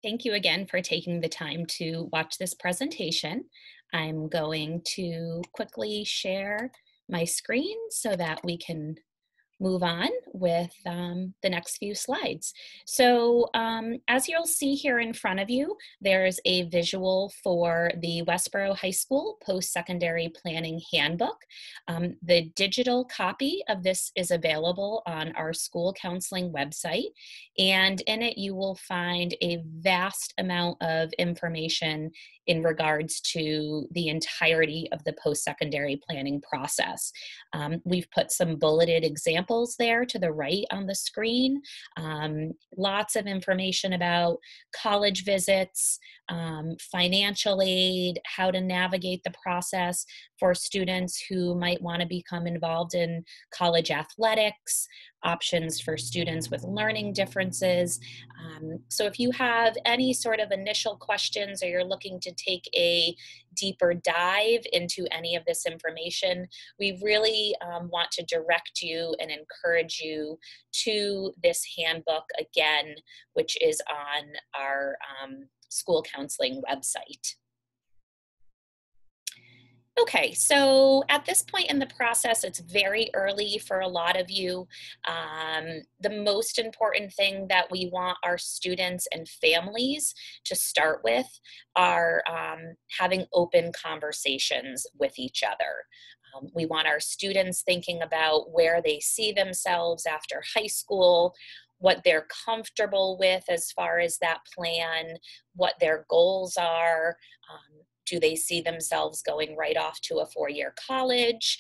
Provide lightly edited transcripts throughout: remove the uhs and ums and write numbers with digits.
Thank you again for taking the time to watch this presentation. I'm going to quickly share my screen so that we can move on with the next few slides. So as you'll see here in front of you, there's a visual for the Westboro High School Post-Secondary Planning Handbook. The digital copy of this is available on our school counseling website, and in it you will find a vast amount of information in regards to the entirety of the post-secondary planning process. We've put some bulleted examples there to the right on the screen. Lots of information about college visits, financial aid, how to navigate the process for students who might want to become involved in college athletics, options for students with learning differences. So if you have any sort of initial questions or you're looking to take a deeper dive into any of this information, we really want to direct you and encourage you to this handbook again, which is on our school counseling website. Okay, so at this point in the process, it's very early for a lot of you. The most important thing that we want our students and families to start with are having open conversations with each other. We want our students thinking about where they see themselves after high school, what they're comfortable with as far as that plan, what their goals are. Do they see themselves going right off to a four-year college?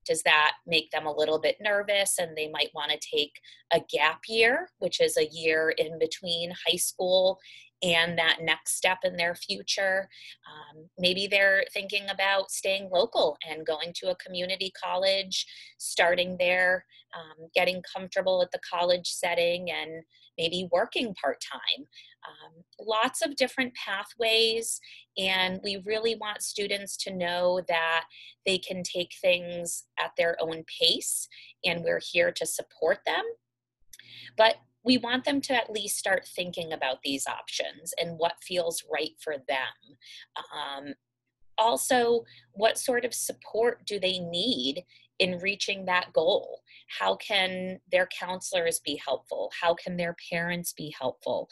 Does that make them a little bit nervous and they might want to take a gap year, which is a year in between high school and that next step in their future? Maybe they're thinking about staying local and going to a community college, starting there, getting comfortable at the college setting, and maybe working part-time. Lots of different pathways, and we really want students to know that they can take things at their own pace, and we're here to support them. But we want them to at least start thinking about these options and what feels right for them. Um, Also, what sort of support do they need in reaching that goal? How can their counselors be helpful? How can their parents be helpful?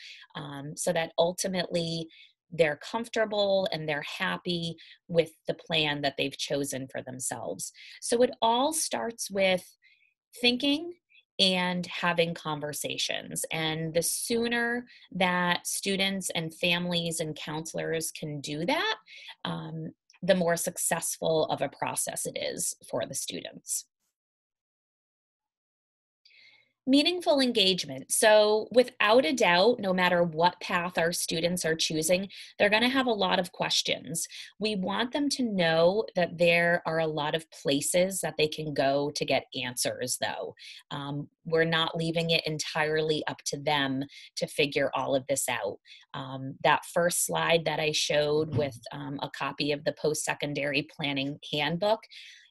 So that ultimately they're comfortable and they're happy with the plan that they've chosen for themselves. So it all starts with thinking and having conversations. And the sooner that students and families and counselors can do that, um, the more successful of a process it is for the students. Meaningful engagement. So, without a doubt, no matter what path our students are choosing, they're going to have a lot of questions. We want them to know that there are a lot of places that they can go to get answers, though. We're not leaving it entirely up to them to figure all of this out. That first slide that I showed with a copy of the Post Secondary Planning Handbook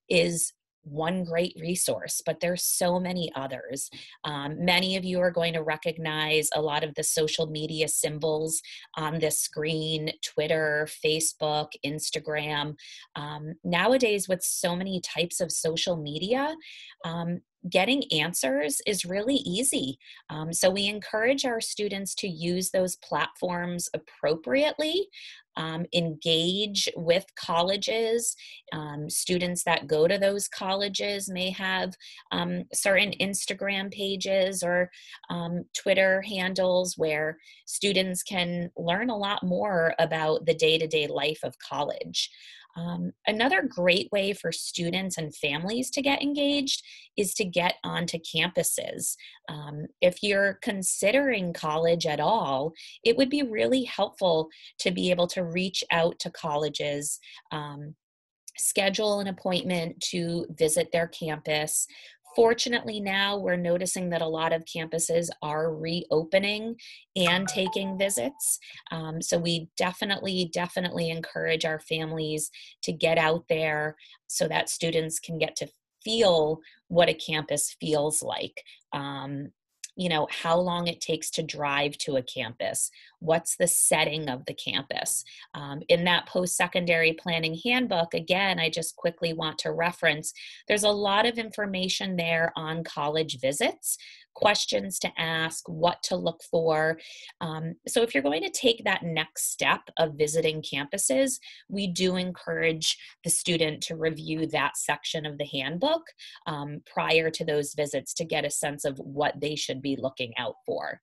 is one great resource, but there's so many others. Many of you are going to recognize a lot of the social media symbols on this screen: Twitter, Facebook, Instagram. Nowadays, with so many types of social media, getting answers is really easy. So we encourage our students to use those platforms appropriately, engage with colleges. Students that go to those colleges may have certain Instagram pages or Twitter handles where students can learn a lot more about the day-to-day life of college. Another great way for students and families to get engaged is to get onto campuses. If you're considering college at all, it would be really helpful to be able to reach out to colleges, schedule an appointment to visit their campus. Fortunately, now we're noticing that a lot of campuses are reopening and taking visits. So we definitely encourage our families to get out there so that students can get to feel what a campus feels like. how long it takes to drive to a campus, what's the setting of the campus. In that post-secondary planning handbook, again, I just quickly want to reference, there's a lot of information there on college visits, questions to ask, what to look for. So if you're going to take that next step of visiting campuses, we do encourage the student to review that section of the handbook prior to those visits to get a sense of what they should be looking out for.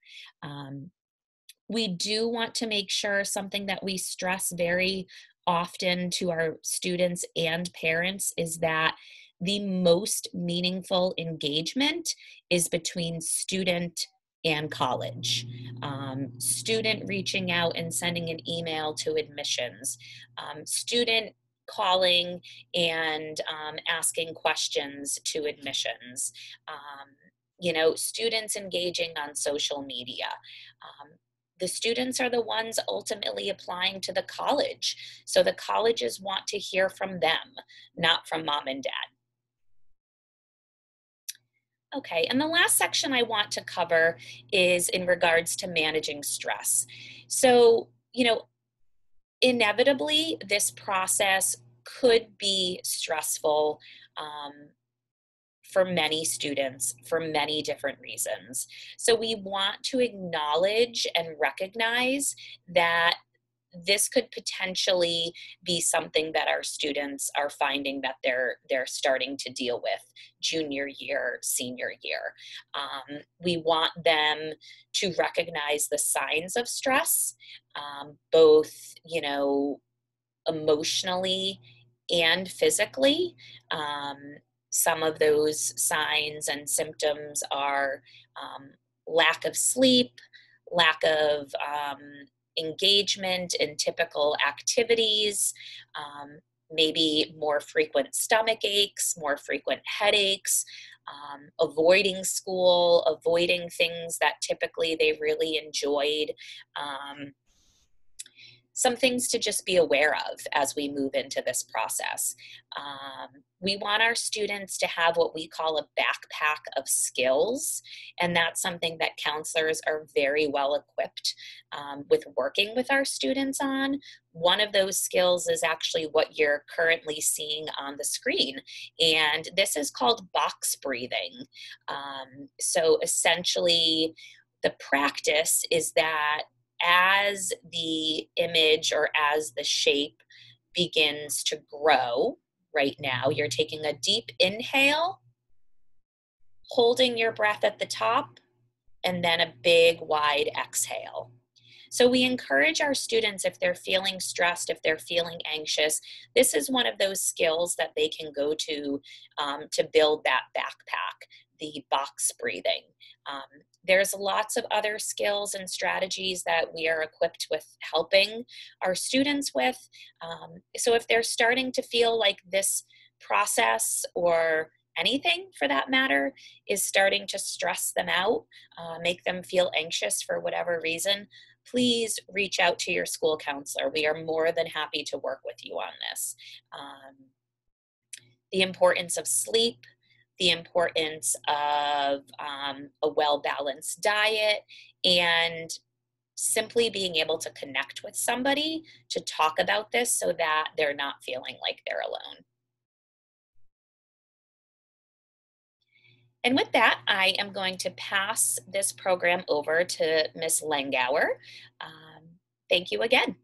We do want to make sure, something that we stress very often to our students and parents, is that the most meaningful engagement is between student and college. Student reaching out and sending an email to admissions, student calling and asking questions to admissions, students engaging on social media. The students are the ones ultimately applying to the college. So the colleges want to hear from them, not from mom and dad. Okay, and the last section I want to cover is in regards to managing stress. So, inevitably, this process could be stressful for many students for many different reasons. So we want to acknowledge and recognize that this could potentially be something that our students are finding that they're starting to deal with junior year, senior year. We want them to recognize the signs of stress, both emotionally and physically. Some of those signs and symptoms are lack of sleep, lack of engagement in typical activities, maybe more frequent stomach aches, more frequent headaches, avoiding school, avoiding things that typically they really enjoyed. Some things to just be aware of as we move into this process. We want our students to have what we call a backpack of skills, and that's something that counselors are very well equipped with working with our students on. One of those skills is actually what you're currently seeing on the screen, and this is called box breathing. So essentially, the practice is that as the image or as the shape begins to grow, right now, you're taking a deep inhale, holding your breath at the top, and then a big wide exhale. So we encourage our students, if they're feeling stressed, if they're feeling anxious, this is one of those skills that they can go to build that backpack, the box breathing. There's lots of other skills and strategies that we are equipped with helping our students with. So if they're starting to feel like this process, or anything for that matter, is starting to stress them out, make them feel anxious for whatever reason, please reach out to your school counselor. We are more than happy to work with you on this. The importance of sleep, the importance of a well-balanced diet, and simply being able to connect with somebody to talk about this so that they're not feeling like they're alone. And with that, I am going to pass this program over to Miss Lengauer. Thank you again.